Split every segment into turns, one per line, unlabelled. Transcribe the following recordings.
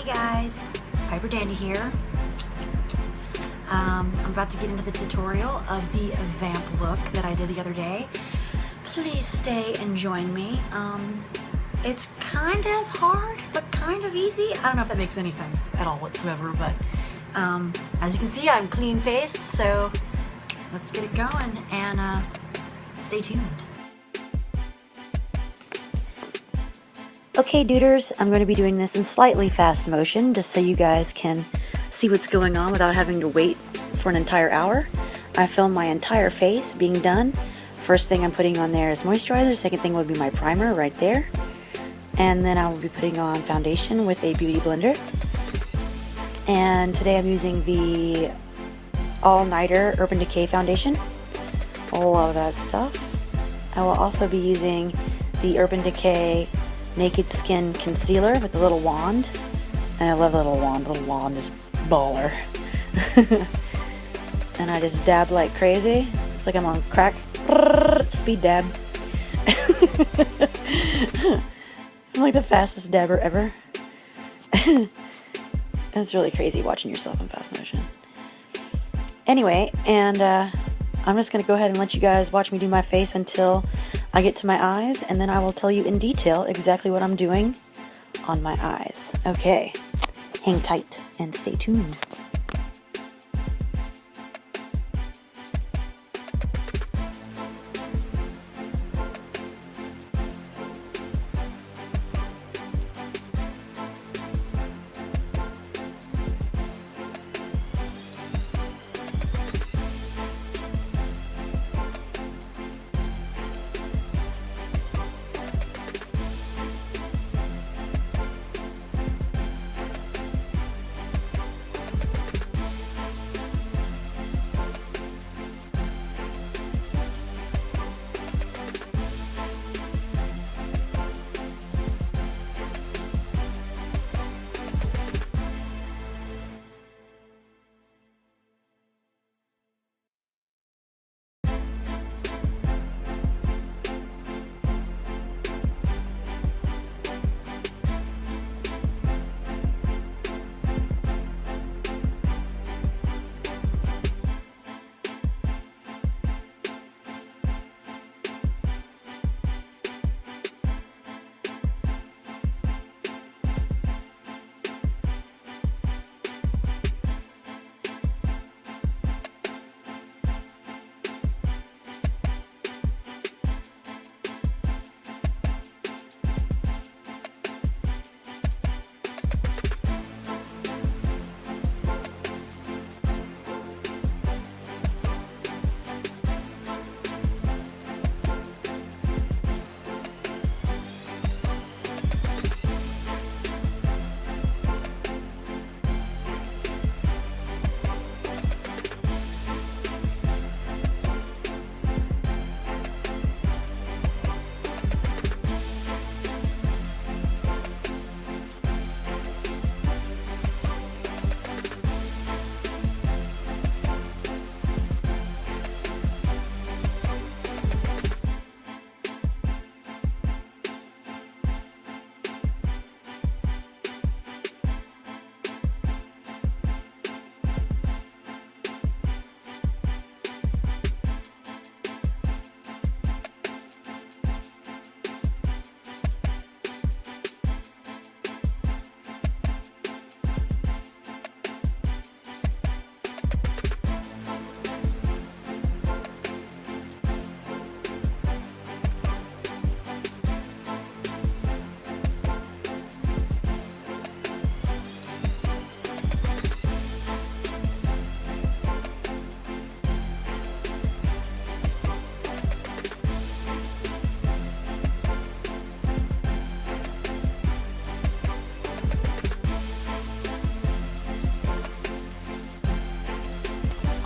Hey guys, Piper Dandy here. I'm about to get into the tutorial of the vamp look that I did the other day. Please stay and join me. It's kind of hard, but kind of easy. I don't know if that makes any sense at all whatsoever, but as you can see, I'm clean faced, so let's get it going and stay tuned. Okay, duders, I'm going to be doing this in slightly fast motion just so you guys can see what's going on without having to wait for an entire hour. I filmed my entire face being done. First thing I'm putting on there is moisturizer. Second thing would be my primer right there. And then I will be putting on foundation with a beauty blender. And today I'm using the All Nighter Urban Decay foundation. All of that stuff. I will also be using the Urban Decay Naked Skin Concealer with the little wand. And I love the little wand. The little wand is baller. And I just dab like crazy. It's like I'm on crack. Speed dab. I'm like the fastest dabber ever. It's really crazy watching yourself in fast motion. Anyway, and I'm just going to go ahead and let you guys watch me do my face until I get to my eyes, and then I will tell you in detail exactly what I'm doing on my eyes. Okay, hang tight and stay tuned.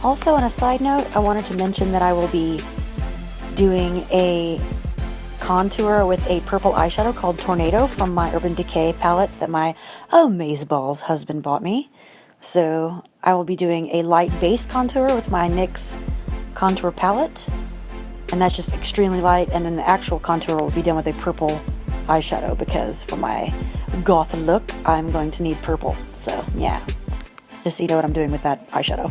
Also, on a side note, I wanted to mention that I will be doing a contour with a purple eyeshadow called Tornado from my Urban Decay palette that my amazeballs husband bought me. So I will be doing a light base contour with my NYX contour palette, and that's just extremely light, and then the actual contour will be done with a purple eyeshadow, because for my goth look, I'm going to need purple. So yeah, just so you know what I'm doing with that eyeshadow.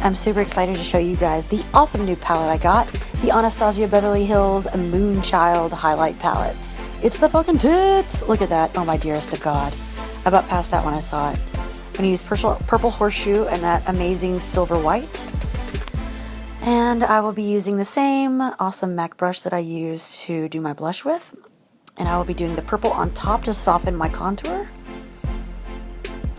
I'm super excited to show you guys the awesome new palette I got, the Anastasia Beverly Hills Moonchild Highlight Palette. It's the fucking tits! Look at that. Oh my dearest to God. I about passed out when I saw it. I'm going to use Purple Horseshoe and that amazing silver white. And I will be using the same awesome MAC brush that I use to do my blush with. And I will be doing the purple on top to soften my contour.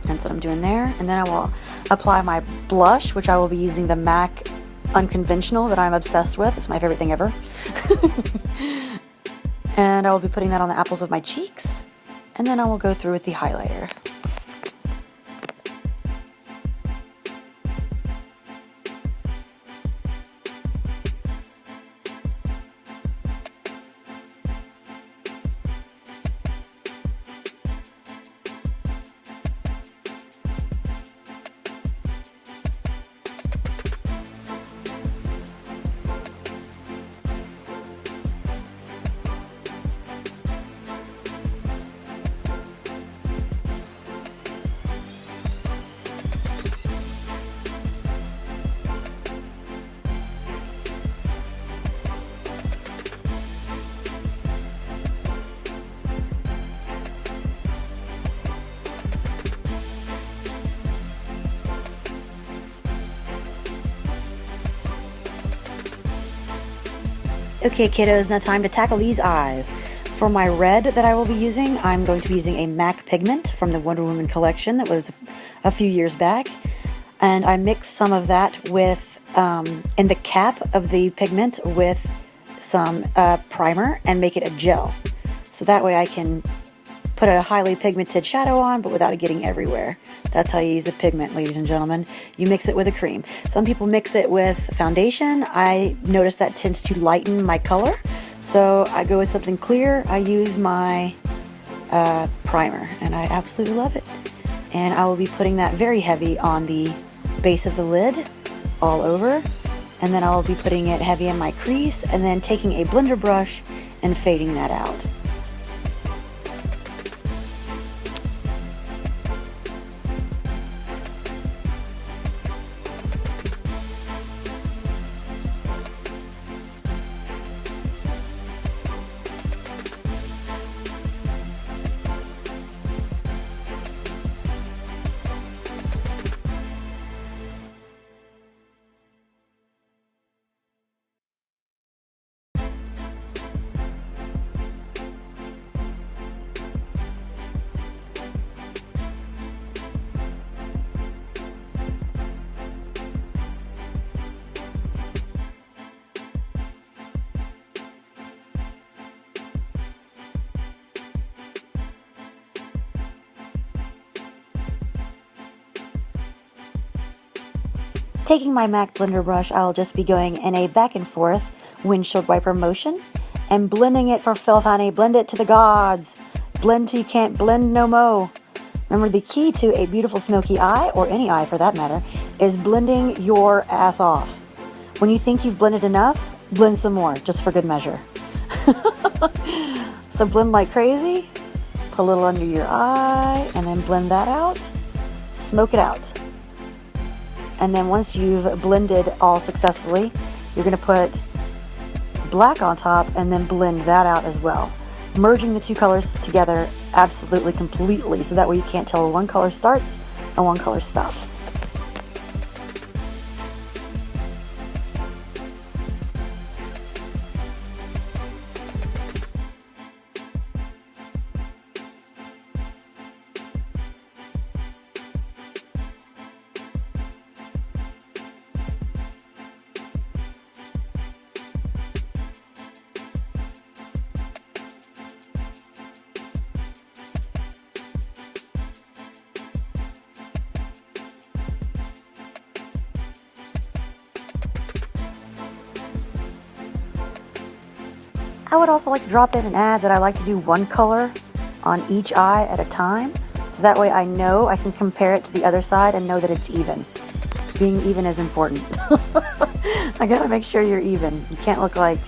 That's what I'm doing there. And then I will apply my blush, which I will be using the MAC Unconventional that I'm obsessed with. It's my favorite thing ever. And I will be putting that on the apples of my cheeks. And then I will go through with the highlighter. Okay, kiddos, now time to tackle these eyes. For my red that I will be using, I'm going to be using a MAC pigment from the Wonder Woman collection that was a few years back. And I mixed some of that with, in the cap of the pigment with some primer and make it a gel. So that way I can put a highly pigmented shadow on, but without it getting everywhere. That's how you use a pigment, ladies and gentlemen. You mix it with a cream. Some people mix it with foundation. I notice that tends to lighten my color. So I go with something clear. I use my primer, and I absolutely love it. And I will be putting that very heavy on the base of the lid, all over. And then I will be putting it heavy in my crease, and then taking a blender brush and fading that out. Taking my MAC blender brush, I'll just be going in a back and forth windshield wiper motion and blending it for filth, honey. Blend it to the gods. Blend till you can't blend no mo. Remember, the key to a beautiful smoky eye, or any eye for that matter, is blending your ass off. When you think you've blended enough, blend some more, just for good measure. So blend like crazy. Put a little under your eye, and then blend that out. Smoke it out. And then once you've blended all successfully, you're going to put black on top and then blend that out as well. Merging the two colors together absolutely completely, so that way you can't tell where one color starts and one color stops. I would also like to drop in and add that I like to do one color on each eye at a time, so that way I know I can compare it to the other side and know that it's even. Being even is important. I gotta make sure you're even. You can't look like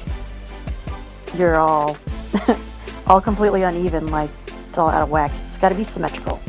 you're all completely uneven, like it's all out of whack. It's gotta be symmetrical.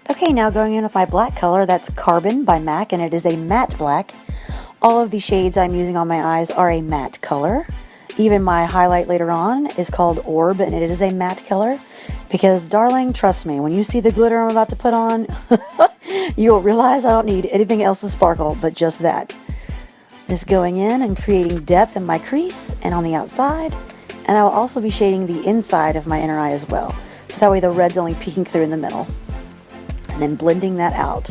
Okay, now going in with my black color, that's Carbon by MAC, and it is a matte black. All of the shades I'm using on my eyes are a matte color. Even my highlight later on is called Orb, and it is a matte color. Because, darling, trust me, when you see the glitter I'm about to put on, you'll realize I don't need anything else to sparkle but just that. Just going in and creating depth in my crease and on the outside. And I will also be shading the inside of my inner eye as well. So that way the red's only peeking through in the middle. And then blending that out.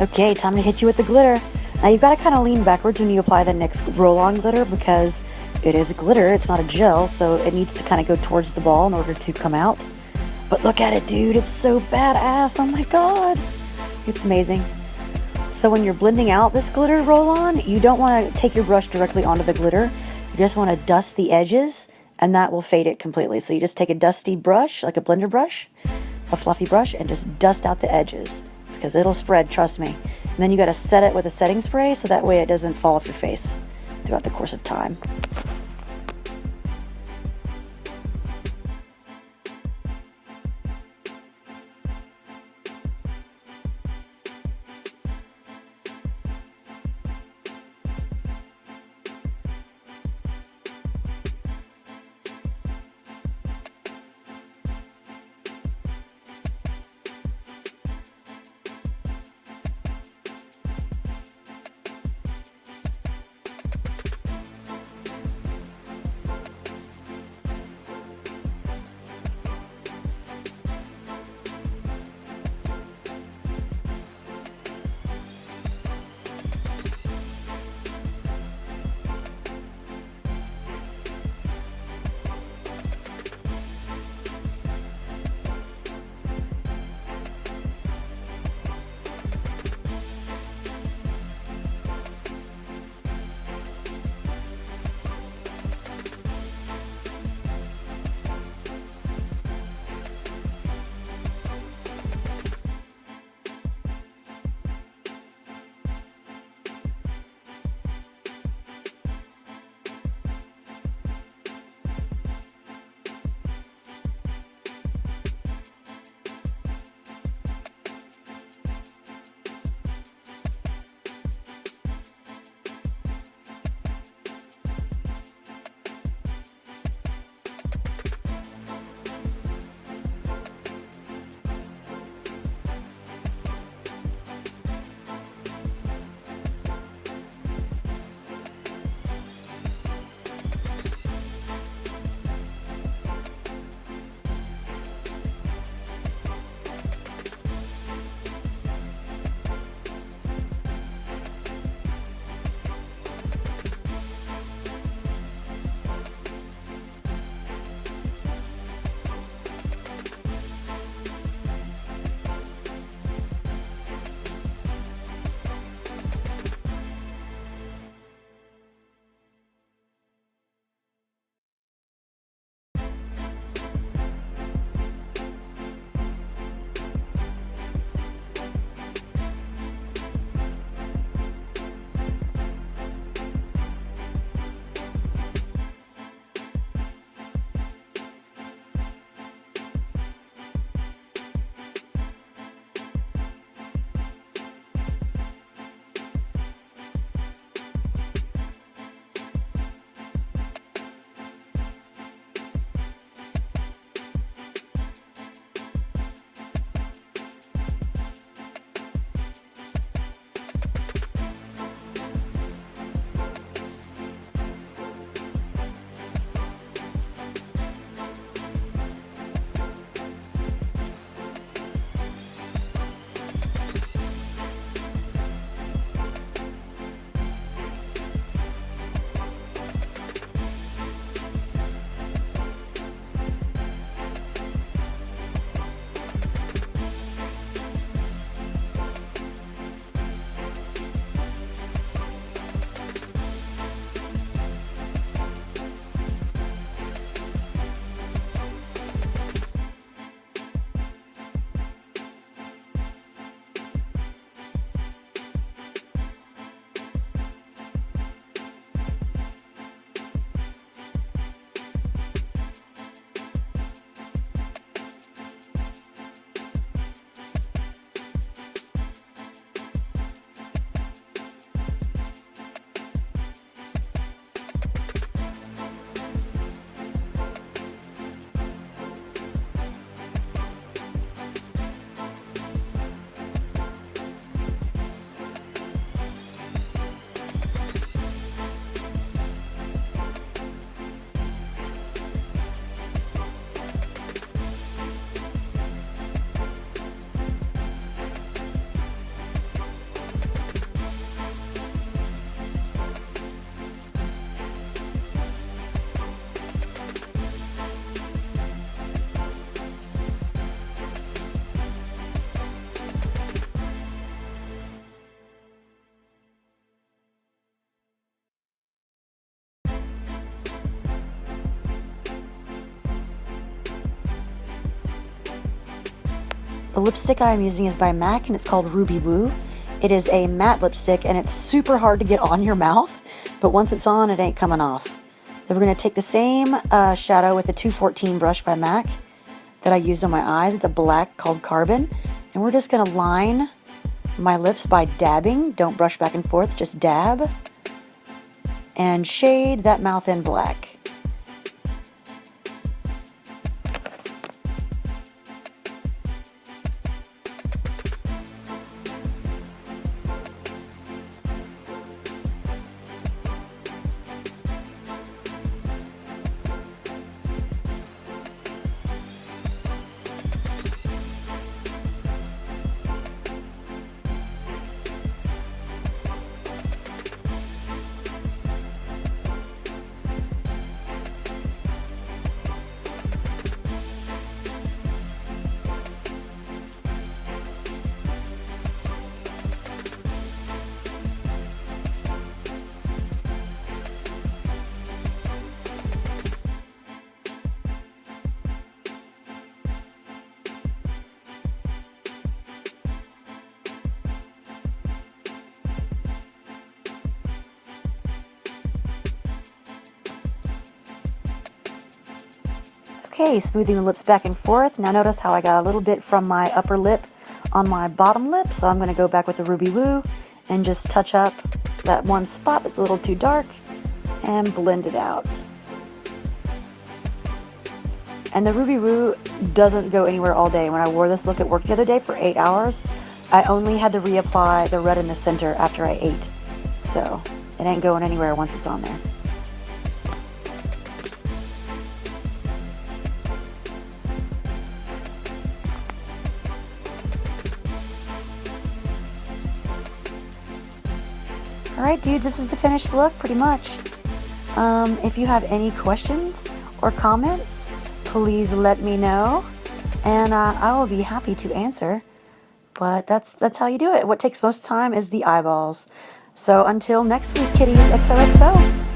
Okay, time to hit you with the glitter. Now you've got to kind of lean backwards when you apply the NYX roll-on glitter because it is glitter, it's not a gel, so it needs to kind of go towards the ball in order to come out. But look at it, dude, it's so badass, oh my god. It's amazing. So when you're blending out this glitter roll-on, you don't want to take your brush directly onto the glitter. You just want to dust the edges, and that will fade it completely. So you just take a dusty brush, like a blender brush, a fluffy brush, and just dust out the edges because it'll spread, trust me. And then you got to set it with a setting spray so that way it doesn't fall off your face throughout the course of time. The lipstick I'm using is by MAC and it's called Ruby Woo. It is a matte lipstick and it's super hard to get on your mouth, but once it's on, it ain't coming off. Then we're going to take the same shadow with the 214 brush by MAC that I used on my eyes. It's a black called Carbon. And we're just going to line my lips by dabbing. Don't brush back and forth, just dab. And shade that mouth in black. Okay, smoothing the lips back and forth. Now notice how I got a little bit from my upper lip on my bottom lip, so I'm going to go back with the Ruby Woo and just touch up that one spot that's a little too dark and blend it out. And the Ruby Woo doesn't go anywhere all day. When I wore this look at work the other day for 8 hours, I only had to reapply the red in the center after I ate. So it ain't going anywhere once it's on there. Alright dudes, this is the finished look pretty much. If you have any questions or comments, please let me know and I will be happy to answer. But that's how you do it. What takes most time is the eyeballs. So until next week, kitties, XOXO.